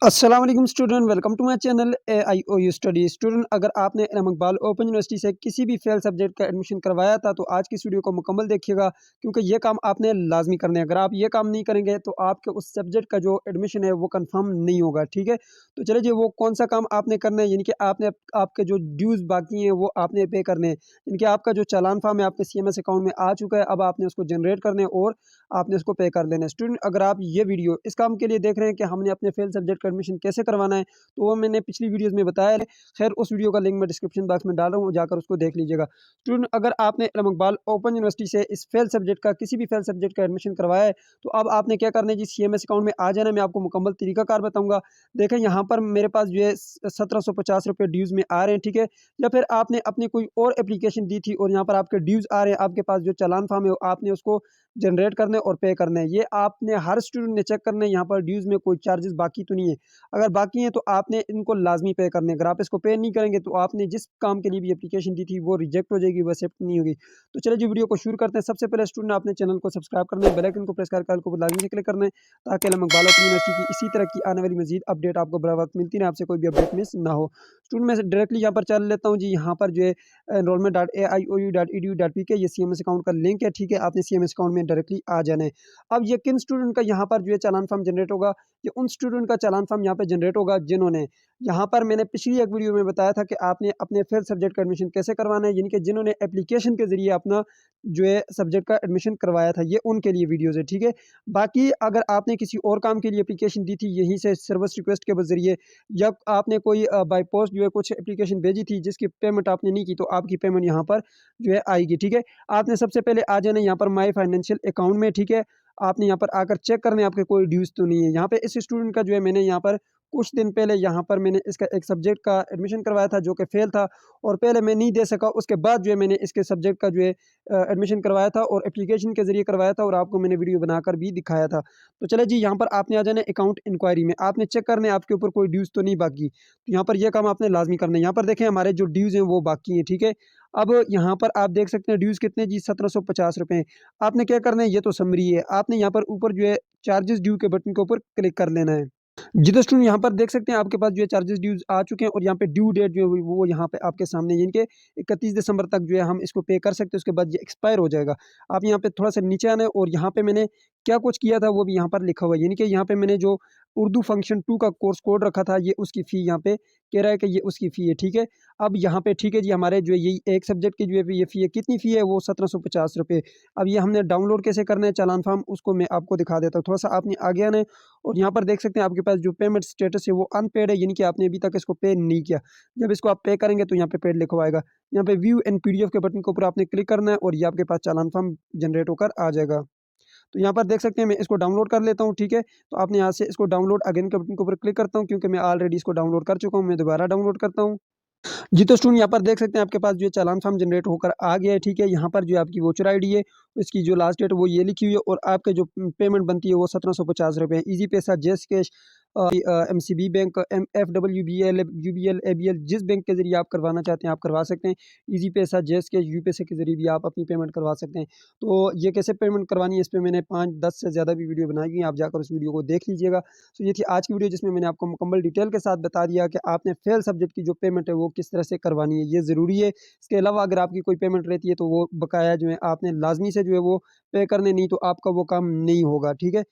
अस्सलाम वालेकुम student, welcome to my channel AIOU study. Student, अगर आपने इल्म इकबाल ओपन यूनिवर्सिटी से किसी भी फेल सब्जेक्ट का एडमिशन करवाया था तो आज की इस वीडियो को मुकम्मल देखिएगा, क्योंकि ये काम आपने लाजमी करने हैं। अगर आप ये काम नहीं करेंगे तो आपके उस सब्जेक्ट का जो एडमिशन है वो कंफर्म नहीं होगा। ठीक है, तो चलिए जी, वो कौन सा काम आपने करना है, यानी कि आपने आपके जो ड्यूज़ बाकी हैं वो आपने पे करने हैं। यानी कि आपका जो चालान फॉर्म है आपके CMS अकाउंट में आ चुका है, अब आपने उसको जनरेट करने हैं और आपने उसको पे कर देना है। स्टूडेंट, अगर आप ये वीडियो इस काम के लिए देख रहे हैं कि हमने अपने फेल सब्जेक्ट का एडमिशन कैसे करवाना है, तो वो मैंने पिछली वीडियोस में बताया है। खैर, उस वीडियो का लिंक मैं डिस्क्रिप्शन बॉक्स में डाल रहा हूँ, जाकर उसको देख लीजिएगा। स्टूडेंट, अगर आपने इल्म इकबाल ओपन यूनिवर्सिटी से इस फेल सब्जेक्ट का किसी भी फेल सब्जेक्ट का एडमिशन करवाया है, तो अब आपने क्या करना है जी, CMS अकाउंट में आ जाना है। मैं आपको मुकम्मल तरीकाकार बताऊंगा। देखें, यहाँ पर मेरे पास जो है 1750 रुपये ड्यूज़ में आ रहे हैं। ठीक है, या फिर आपने अपनी कोई और एप्लीकेशन दी थी और यहाँ पर आपके ड्यूज़ आ रहे हैं, आपके पास जो चालान फॉर्म है आपने उसको जनरेट करना है और पे करना है। ये आपने हर स्टूडेंट ने चेक करना है, यहाँ पर ड्यूज़ में कोई चार्जेस बाकी तो नहीं है। अगर बाकी हैं तो आपने इनको लाजमी पे करने हैं। अगर आप इसको पे नहीं करेंगे तो आपने जिस काम के लिए भी एप्लीकेशन दी थी वो रिजेक्ट हो जाएगी, वो एक्सेप्ट नहीं होगी। तो चलिए जी, वीडियो को शुरू करते हैं। सबसे पहले स्टूडेंट, आपने चैनल को सब्सक्राइब करना है, बेल आइकन को प्रेस करके को लाजमी से क्लिक करना है, ताकि इल्म इकबाल ओपन यूनिवर्सिटी की इसी तरह की आने वाली मजीद अपडेट आपको बर वक्त मिलती रहे, आपसे कोई भी अपडेट मिस ना हो। स्टूडेंट, मैं डायरेक्टली यहाँ पर चल लेता हूँ जी। यहाँ पर जो है enrollment.aiou.edu.pk, ये CMS अकाउंट का लिंक है। ठीक है, आपने CMS अकाउंट में डायरेक्टली आ जाना है। अब ये किन स्टूडेंट का यहाँ पर जो है चालान फॉर्म जनरेट होगा, ये उन स्टूडेंट का चालान फॉर्म यहाँ पे जनरेट होगा जिन्होंने, यहाँ पर मैंने पिछली एक वीडियो में बताया था कि आपने अपने फेल सब्जेक्ट का एडमिशन कैसे करवाना है, यानी कि जिन्होंने एप्लीकेशन के जरिए अपना जो है सब्जेक्ट का एडमिशन करवाया था, ये उनके लिए वीडियोज़ है। ठीक है, बाकी अगर आपने किसी और काम के लिए एप्लीकेशन दी थी यहीं से सर्विस रिक्वेस्ट के जरिए, या आपने कोई बाय पोस्ट जो है कुछ एप्लीकेशन भेजी थी जिसकी पेमेंट आपने नहीं की, तो आपकी पेमेंट यहाँ पर जो है आएगी। ठीक है, आपने सबसे पहले आ जाना यहाँ पर माई फाइनेंशियल अकाउंट में। ठीक है, आपने यहाँ पर आकर चेक करने आपके कोई ड्यूज़ तो नहीं है। यहाँ पे इस स्टूडेंट का जो है मैंने यहाँ पर कुछ दिन पहले यहाँ पर मैंने इसका एक सब्जेक्ट का एडमिशन करवाया था जो कि फेल था, और पहले मैं नहीं दे सका। उसके बाद जो है मैंने इसके सब्जेक्ट का जो है एडमिशन करवाया था और एप्लीकेशन के ज़रिए करवाया था, और आपको मैंने वीडियो बनाकर भी दिखाया था। तो चले जी, यहाँ पर आपने आ जाना है अकाउंट इंक्वायरी में। आपने चेक करना है आपके ऊपर कोई ड्यूज़ तो नहीं बाकी। तो यहाँ पर यह काम आपने लाजमी करना है। यहाँ पर देखें, हमारे जो ड्यूज़ हैं वो बाकी हैं। ठीक है, अब यहाँ पर आप देख सकते हैं ड्यूज़ कितने जी, 1750 रुपये। आपने क्या करना है, ये तो समरी है। आपने यहाँ पर ऊपर जो है चार्जेस ड्यू के बटन के ऊपर क्लिक कर लेना है। जी तो स्टूडेंट, यहाँ पर देख सकते हैं आपके पास जो है चार्जेस ड्यूज आ चुके हैं, और यहाँ पे ड्यू डेट जो है वो यहाँ पे आपके सामने, यानी कि 31 दिसंबर तक जो है हम इसको पे कर सकते हैं, उसके बाद ये एक्सपायर हो जाएगा। आप यहाँ पे थोड़ा सा नीचे आना है, और यहाँ पे मैंने क्या कुछ किया था वो भी यहाँ पर लिखा हुआ है, यानी कि यहाँ पे मैंने जो उर्दू फंक्शन 2 का कोर्स कोड रखा था, ये उसकी फ़ी यहाँ पे कह रहा है कि ये उसकी फ़ी है। ठीक है, अब यहाँ पे ठीक है जी, हमारे जो है यही एक सब्जेक्ट की जो है ये फ़ी है, कितनी फ़ी है, वो 1750 रुपये। अब ये हमने डाउनलोड कैसे करना है चालान फॉर्म, उसको मैं आपको दिखा देता हूँ। थोड़ा सा आपने आगे आना है, और यहाँ पर देख सकते हैं आपके पास जो पेमेंट स्टेटस है वो अनपेड है, यानी कि आपने अभी तक इसको पे नहीं किया। जब इसको आप पे करेंगे तो यहाँ पे पेड लिखा आएगा। यहाँ पे व्यू एंड PDF के बटन के ऊपर आपने क्लिक करना है, और ये आपके पास चालान फॉर्म जनरेट होकर आ जाएगा। तो यहाँ पर देख सकते हैं, मैं इसको डाउनलोड कर लेता हूँ। ठीक है, तो आपने यहाँ से इसको डाउनलोड अगेन के बटन के ऊपर क्लिक करता हूँ, क्योंकि मैं ऑलरेडी इसको डाउनलोड कर चुका हूँ। मैं दोबारा डाउनलोड करता हूँ। जी तो स्टूडेंट, यहाँ पर देख सकते हैं आपके पास जो है चालान फॉर्म जनरेट होकर आ गया है। ठीक है, यहाँ पर जो है आपकी वोचर आईडी है, इसकी जो लास्ट डेट वो ये लिखी हुई है, और आपके जो पेमेंट बनती है वो 1750 रुपये है। ईजी पैसा, जेस cash, MCB bank, FWBL, UBL, ABL, जिस बैंक के जरिए आप करवाना चाहते हैं आप करवा सकते हैं। ईजी पैसा, जेस कैश, यू पैसे के जरिए भी आप अपनी पेमेंट करवा सकते हैं। तो ये कैसे पेमेंट करवानी है, इस पर मैंने 5-10 से ज़्यादा भी वीडियो बनाई हुई हैं, आप जाकर उस वीडियो को देख लीजिएगा। तो ये थी आज की वीडियो, जिसमें मैंने आपको मुकम्मल डिटेल के साथ बता दिया कि आपने फेल सब्जेक्ट की जो पेमेंट है वो किस तरह से करवानी है, ये ज़रूरी है। इसके अलावा अगर आपकी कोई पेमेंट रहती है तो वो बकाया जो है आपने लाजमी से जो है वो पे करने, नहीं तो आपका वो काम नहीं होगा। ठीक है।